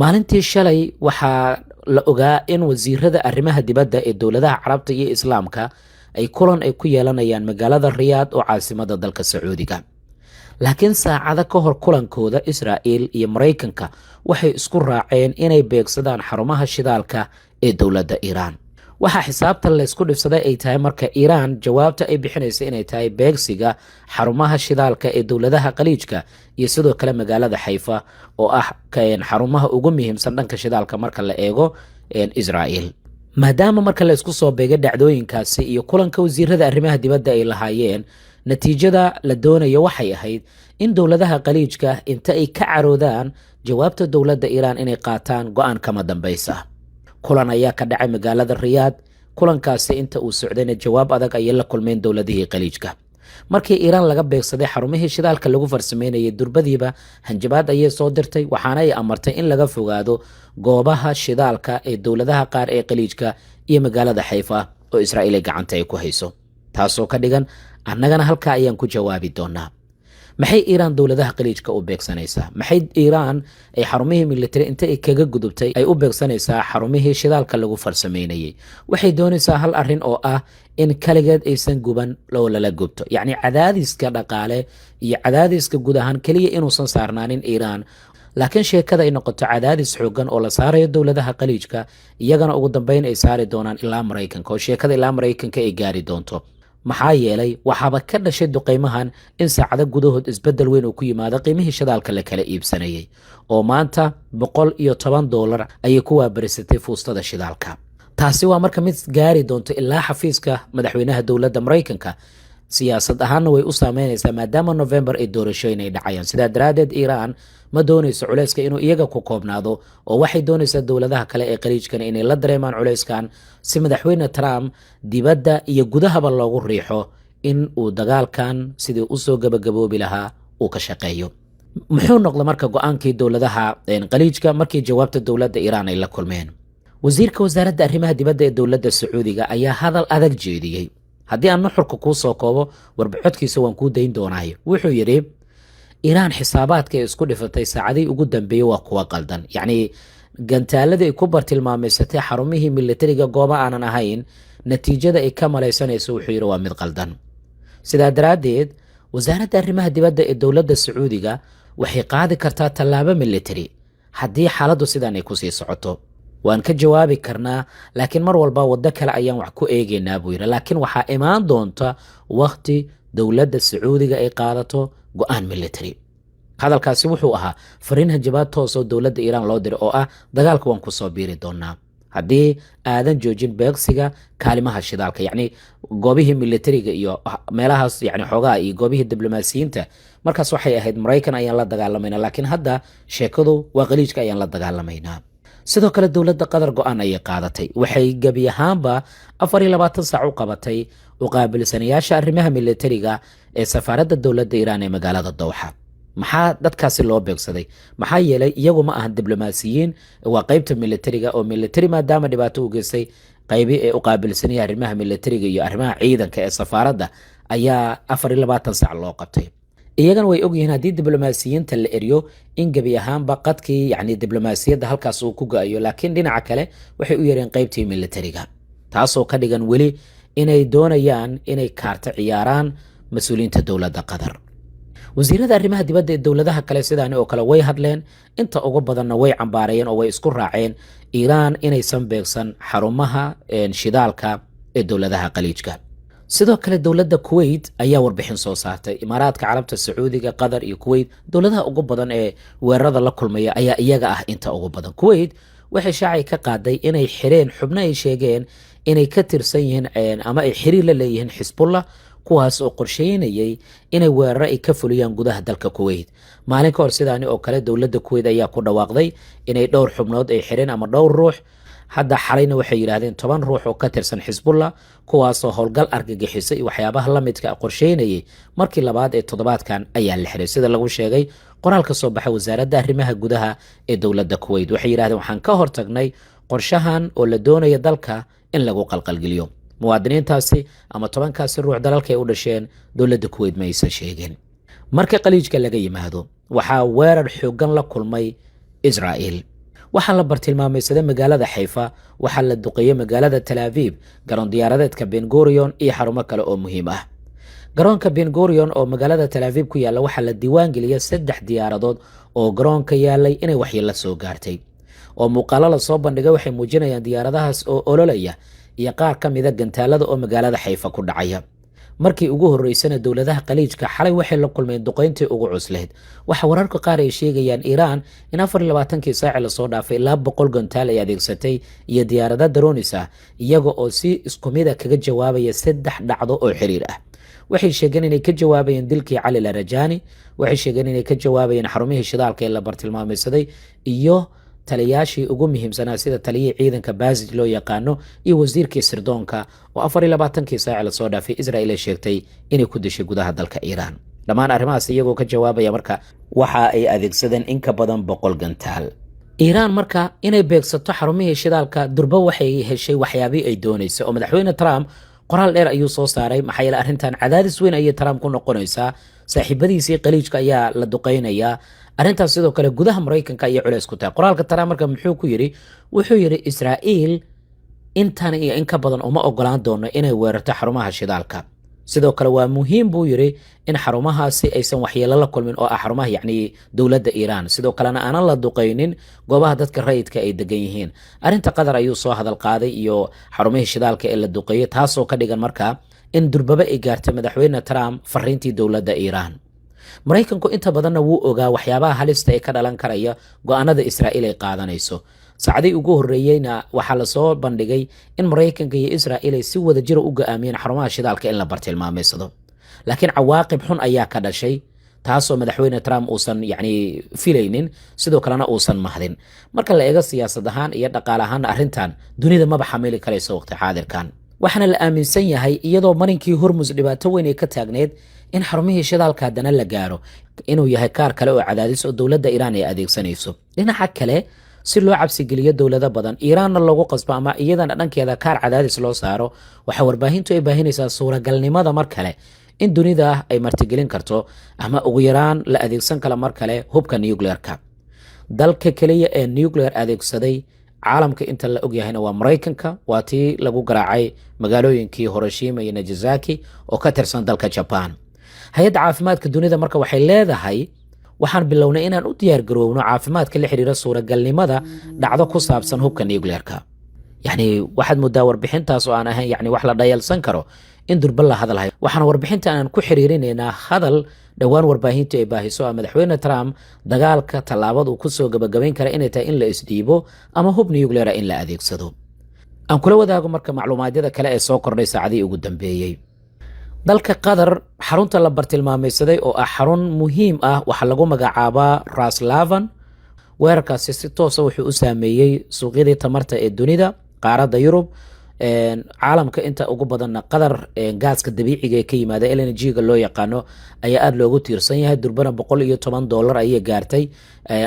maalintii shalay waxaa la ogaa in wasiirada arrimaha dibadda ee dowladaha carabta iyo islaamka ay kulan ay ku yeelanayaan magaalada riyaad oo caasimada dalka sacuudiga. laakiin saacado ka hor kulankooda israa'iil iyo maraykanka waxay isku raaceen inay beegsadaan xarumaha shidaalka ee dowladda iiraan. waxaa xisaabta laysku dhifsaday ay tahay marka iiraan jawaabta ay bixinaysa inay tahay beegsiga xarumaha shidaalka ee dowladaha khaliijka iyo sidoo kale magaalada xayfa oo ah xarumaha ugu muhiimsan dhanka shidaalka marka la eego israa'iil. maadaama marka la isku soo beegay dhacdooyinkaasi iyo kulanka wasiirada arrimaha dibadda ay lahaayeen, natiijada la doonayo waxay ahayd in dowladaha khaliijka inta ay ka caroodaan jawaabta dowladda iiraan inay qaataan go'aan kama dambaysa. kulan ayaa ka dhacay magaalada riyaad. kulankaasi inta uu socdayna jawaab adag ayay la kulmeen dowladihii khaliijka. markii iiraan laga beegsaday xarumihii shidaalka lagu farsameynayay, durbadiiba hanjabaad ayay soo dirtay, waxaana ay amartay in laga fogaado goobaha shidaalka ee dowladaha qaar ee khaliijka iyo magaalada xayfa oo israa'iil ay gacanta ay ku hayso. taasoo ka dhigan annagana halkaa ayaan ku jawaabi doonaa. maxay iiraan dowladaha khaliijka u beegsanaysaa? maxay iiraan ay xarumihii militari inta ay kaga gudubtay ay u beegsanaysaa xarumihii shidaalka lagu farsameynayay? waxay doonaysaa hal arrin oo ah in kaligeed aysan guban oo lala gubto, yacni cadaadiska dhaqaale iyo cadaadiska guud ahaan keliya inuusan saarnaanin iiraan, laakiin sheekada ay noqoto cadaadis xoogan oo la saarayo dowladaha khaliijka, iyagana ugu dambeyn ay saari doonaan ilaa maraykanka, oo sheekada ilaa maraykanka ay gaari doonto. maxaa yeelay waxaaba ka dhashay duqaymahan in saacado gudahood isbeddel weyn uu ku yimaado qiimihii shidaalka la kala iibsanayay, oo maanta $110 ayay ku waabarisatay fuustada shidaalka. taasi waa marka mid gaari doonto ilaa xafiiska madaxweynaha dowladda maraykanka. siyaasad ahaanna way u saameynaysaa maadaama November ay doorashooyin ay dhacayaan. sidaa daraaddeed iiraan ma doonayso culayska inuu iyaga ku koobnaado, oo waxay doonaysaa dowladaha kale ee khaliijkana inay la dareemaan culayskan si madaxweyne Trump dibadda iyo gudahaba loogu riixo in uu dagaalkan sidii usoo gabagaboobi lahaa uu ka shaqeeyo. muxuu noqda marka go-aankii dowladaha khaliijka markii jawaabta dowladda iiraan ay la kulmeen? wasiirka wasaaradda arrimaha dibadda ee dowladda sacuudiga ayaa hadal adag jeediyey. haddii aan nuxurka kuu soo koobo, warbixodkiisa waan kuu dayn doonaayo. wuxuu yidhi iiraan xisaabaadka ay isku dhifatay saacadii ugu dambeeyey waa kuwa qaldan, yacni gantaaladii ay ku bartilmaamaysatay xarumihii militariga goobo aanan ahayn, natiijada ay ka malaysanayso wuxuu yidhi waa mid qaldan. sidaa daraaddeed wasaaradda arrimaha dibadda ee dowladda sacuudiga waxay qaadi kartaa tallaabo militari haddii xaaladdu sidaan ay kusii socoto. waan ka jawaabi karnaa, laakiin mar walba waddo kale ayaan wax ku eegaynaa buu yidhi. laakiin waxaa imaan doonta wakhti dowladda sacuudiga ay qaadato go'aan militari. hadalkaasi wuxuu ahaa fariin hanjabaad toos oo dowladda iiraan loo diray oo ah dagaalka waan ku soo biiri doonaa haddii aadan joojin beegsiga kaalimaha shidaalka, yacni goobihii militariga iyo meelahaas, yacni xoogaha iyo goobihii diblomaasiyiinta. markaas waxay ahayd maraykan ayaan la dagaalamaynaa, laakiin hadda sheekadu waa khaliijka ayaan la dagaalamaynaa. sidoo kale dowladda qatar go'aan ayay qaadatay. waxay gebi ahaanba 24 saac u qabatay u qaabilsanayaasha arrimaha militariga ee safaaradda dowladda iiraan ee magaalada dowxa. maxaa dadkaasi loo beegsaday? maxaa yeelay iyagu ma ahan diblomaasiyiin, waa qaybta militariga, oo militari maadaama dhibaato u geystay qaybi ee u qaabilsanaya arrimaha militariga iyo arrimaha ciidanka ee safaaradda ayaa 24 saac loo qabtay. iyagana way ogyihiin haddii diblomaasiyiinta la eriyo in gebi ahaanba qadkii, yacni diblomaasiyadda halkaas uu ku go-ayo, laakiin dhinaca kale waxay u yareen qaybtii militariga, taasoo ka dhigan weli inay doonayaan inay kaarta ciyaaraan mas-uuliyiinta dowladda qatar. wasiirada arrimaha dibadda ee dowladaha kale sidaani oo kale way hadleen, inta ugu badanna way cambaarayeen oo way isku raaceen iiraan inaysan beegsan xarumaha shidaalka ee dowladaha khaliijka. sidoo kale dowladda kuwait ayaa warbixin soo saartay. imaaraadka carabta, sacuudiga, qatar iyo kuwait, dowladaha ugu badan ee weerarada la kulmaya ayaa iyaga ah inta ugu badan. kuwait waxay shaacay ka qaaday inay xireen xubno ay sheegeen inay ka tirsan yihiin ama ay xiriir la leeyihiin xisbullah, kuwaas oo qorsheynayay inay weeraro ay ka fuliyaan gudaha dalka kuwait. maalin ka hor sidaani oo kale dowladda kuwait ayaa ku dhawaaqday inay dhowr xubnood ay xireen ama dhowr ruux. hadda xalayna waxay yidhaahdeen 10 ruux oo ka tirsan xisbullah, kuwaasoo howlgal argagixisa iyo waxyaabaha la midka qorsheynayay. markii labaad ee toddobaadkan ayaa la xiray, sida lagu sheegay qoraal ka soo baxay wasaaradda arrimaha gudaha ee dowladda kuwait. waxay yidhahdeen waxaan ka hortagnay qorshahan oo la doonaya dalka in lagu qalqalgeliyo. muwaadiniintaasi ama 10kaasi ruux dalalka ay u dhasheen dowladda kuwait ma aysan sheegeen. marka khaliijka laga yimaado, waxaa weerar xoogan la kulmay Israa'iil. waxaa la bartilmaamaysaday magaalada Xayfa, waxaa la duqeeyay magaalada Tel Aviv, garoon diyaaradeedka Ben Gurion iyo xarumo kale oo muhiim ah. garoonka Ben Gurion oo magaalada Tel Aviv ku yaala waxaa la diiwaan geliyay 3 diyaaradood oo garoonka yaalay inay waxyeello soo gaartay, oo muuqaalo la soo bandhigay waxay muujinayaan diyaaradahaas oo ololaya iyo qaar ka mid ah gantaalada oo magaalada Xayfa ku dhacaya. markii ugu horeysana dowladaha qaliijka xalay waxay la kulmeen duqeyntii ugu cusleed. waxa wararka qaar ay sheegayaan Iiraan in 24kii saac la soo dhaafay 200 gantaal ay adeegsatay iyo diyaarado drones ah, iyaga oo si isku mid ah kaga jawaabaya 3 dhacdo oo xiriir ah. waxay sheegeen inay ka jawaabayeen dilkii Cali Larajani, waxay sheegeen inay ka jawaabayeen xarumihii shidaalka ee la bartilmaamaysaday iyo taliyaashii ugu muhiimsanaa sida taliyihii ciidanka Baasij loo yaqaano iyo wasiirkii sirdoonka oo 24kii saac la soo dhaafay Israa'iil ay sheegtay inay ku dishay gudaha dalka Iiraan. dhammaan arrimahaas iyagoo ka jawaabaya marka waxa ay adeegsadeen in ka badan 100 gantaal. Iiraan marka inay beegsato xarumihii shidaalka durba waxay heshay waxyaabii ay doonaysay, oo madaxweyne Trump qoraal dheer ayuu soo saaray. maxaa yeelay arrintan cadaadis weyn ayay Trump ku noqonaysaa, saaxiibadiisii qaliijka ayaa la duqeynayaa. arrintaas sidoo kale gudaha Mareykanka ayay culays ku tahay. qoraalka Trump marka muxuu ku yiri? wuxuu yiri Israa'iil intan iyo in ka badan uma ogolaan doono inay weerarto xarumaha shidaalka. sidoo kale waa muhiim buu yiri in xarumahaasi aysan waxyeello la kulmin, oo ah xarumaha dowladda Iiraan. sidoo kalena aanan la duqeynin goobaha dadka rayidka ay degan yihiin. arrinta Qatar ayuu soo hadal qaaday iyo xarumihii shidaalka ee la duqeeyay, taasoo ka dhigan marka in durbaba ay gaartay madaxweyne Trump fariintii dowladda Iiraan. Mareykanku inta badanna wuu ogaa waxyaabaha halista ee ka dhalan karaya go'aanada Israa'iil ay qaadanayso. saacadii ugu horeeyayna waxaa la soo bandhigay in Mareykanka iyo Israa'iil ay si wada jir u go'aamiyeen xarumaha shidaalka in la bartilmaameysado. laakiin cawaaqib xun ayaa ka dhashay, taasoo madaxweyne Trump uusan filaynin, sidoo kalena uusan mahdin. marka la eego siyaasad ahaan iyo dhaqaale ahaan arrintan dunida maba xamili karayso waqti xaadirkan. waxaana la aaminsan yahay iyadoo marinkii Hormuz dhibaato weyn ay ka taagneed in xarumihii shidaalka haddana la gaaro inuu yahay kaar kale oo cadaadis oo dowladda Iiraan ay adeegsanayso. dhinaca kale, si loo cabsigeliyo dowlado badan, Iiraanna loogu qasbo ama iyadana dhankeeda kaar cadaadis loo saaro, waxa warbaahintu ay baahinaysaa suuragalnimada mar kale in dunida ay martigelin karto ama ugu yaraan la adeegsan kala mar kale hubka nuclear-ka. dalka kaliya ee nuclear adeegsaday caalamka inta la ogyahayna waa Mareykanka, waa tii lagu garaacay magaalooyinkii Hiroshima iyo Nagasaki oo ka tirsan dalka Japan. hay-adda caafimaadka dunida marka waxay leedahay waxaan bilownay inaan u diyaar garowno caafimaadka la xiriira suuragalnimada dhacdo ku saabsan hubka nuclear-ka. waxaad moodaa warbixintaas oo aan ahayn wax la dhayalsan karo in durba la hadalhayo. waxaan warbixinta aan ku xiriirinaynaa hadal dhowaan warbaahintu ay baahiso ah madaxweyne Trump dagaalka tallaabada uu ku soo gabagabayn kara inay tahay in la isdhiibo ama hub nuclear in la adeegsado. aan kula wadaago marka macluumaadyada kale ee soo kordhay saacadii ugu dambeeyay. dalka Qatar xarunta la bartilmaamaysaday oo ah xarun muhiim ah waxa lagu magacaabaa Ras Lavan. weerarkaasi si toos ah wuxuu u saameeyay suuqyadii tamarta ee dunida, qaaradda Yurub, caalamka inta ugu badanna Qatar gaaska dabiiciga ee ka yimaada LNG-ga loo yaqaano ayaa aad loogu tiirsan yahay. durbana $110 ayay gaartay,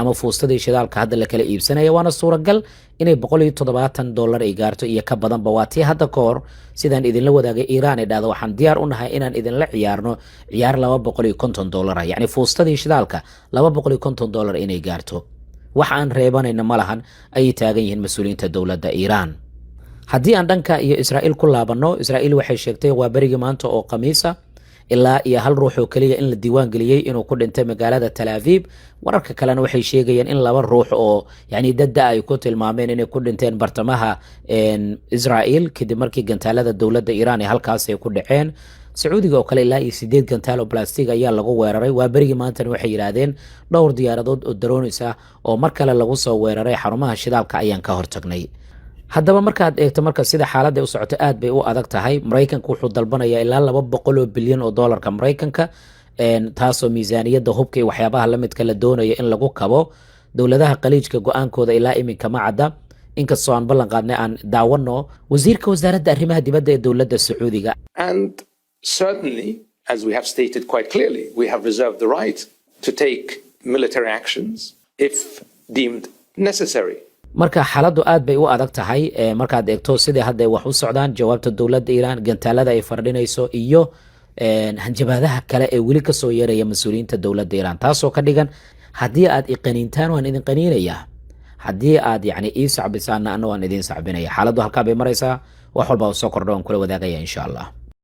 ama fuustadii shidaalka hadda la kala iibsanaya. waana suuragal inay $170 ay gaarto iyo ka badanba. waa tii hadda ka hor sidaan idinla wadaagay Iiraan ay dhahdo waxaan diyaar u nahay inaan idinla ciyaarno ciyaar $250. fuustadii shidaalka $250 inay gaarto. wax aan reebanayna ma lahan ayay taagan yihiin mas-uuliyiinta dowladda Iiraan. haddii aan dhanka iyo Israa'iil ku laabanno, Israa'iil waxay sheegtay waa berigii maanta oo Khamiisa ilaa iyo 1 ruux oo kaliya in la diiwaan geliyay inuu ku dhintay magaalada Tel Aviv. wararka kalena waxay sheegayaan in 2 ruux oo dadda ay ku tilmaameen inay ku dhinteen bartamaha Israa'iil kadib markii gantaalada dowladda Iiraan ay halkaas ay ku dhaceen. Sacuudiga oo kale ilaa iyo 8 gantaal oo plastic ayaa lagu weeraray. waa berigii maantana waxay yiraahdeen dhowr diyaaradood oo drones ah oo mar kale lagu soo weeraray xarumaha shidaalka ayaan ka hortagnay. haddaba markaad eegto marka sida xaaladda u socoto aad bay u adag tahay. Mareykanku wuxuu dalbanayaa ilaa $200 bilyan oo dollarka Mareykanka, taasoo miisaaniyadda hubka iyo waxyaabaha la midka la doonayo in lagu kabo. dowladaha qaliijka go'aankooda ilaa iminka ma cadda, inkastoo aan ballan qaadnay aan daawano wasiirka wasaaradda arrimaha dibadda ee dowladda Sacuudiga. And certainly, as we have stated quite clearly, we have reserved the right to take military actions if deemed necessary. marka xaaladdu aad bay u adag tahay markaad eegto sidii hadda wax u socdaan. jawaabta dowladda Iiraan, gantaalada ay fardhinayso iyo hanjabaadaha kale ee weli kasoo yeeraya mas-uuliyiinta dowladda Iiraan, taasoo ka dhigan haddii aad iqaniintaan waan idin qaniinayaa, haddii aad yacni ii sacbisaana anna waan idiin sacbinaya xaaladdu halkaa bay maraysaa wax walba oo soo kordha waan kula wadaagaya insha allah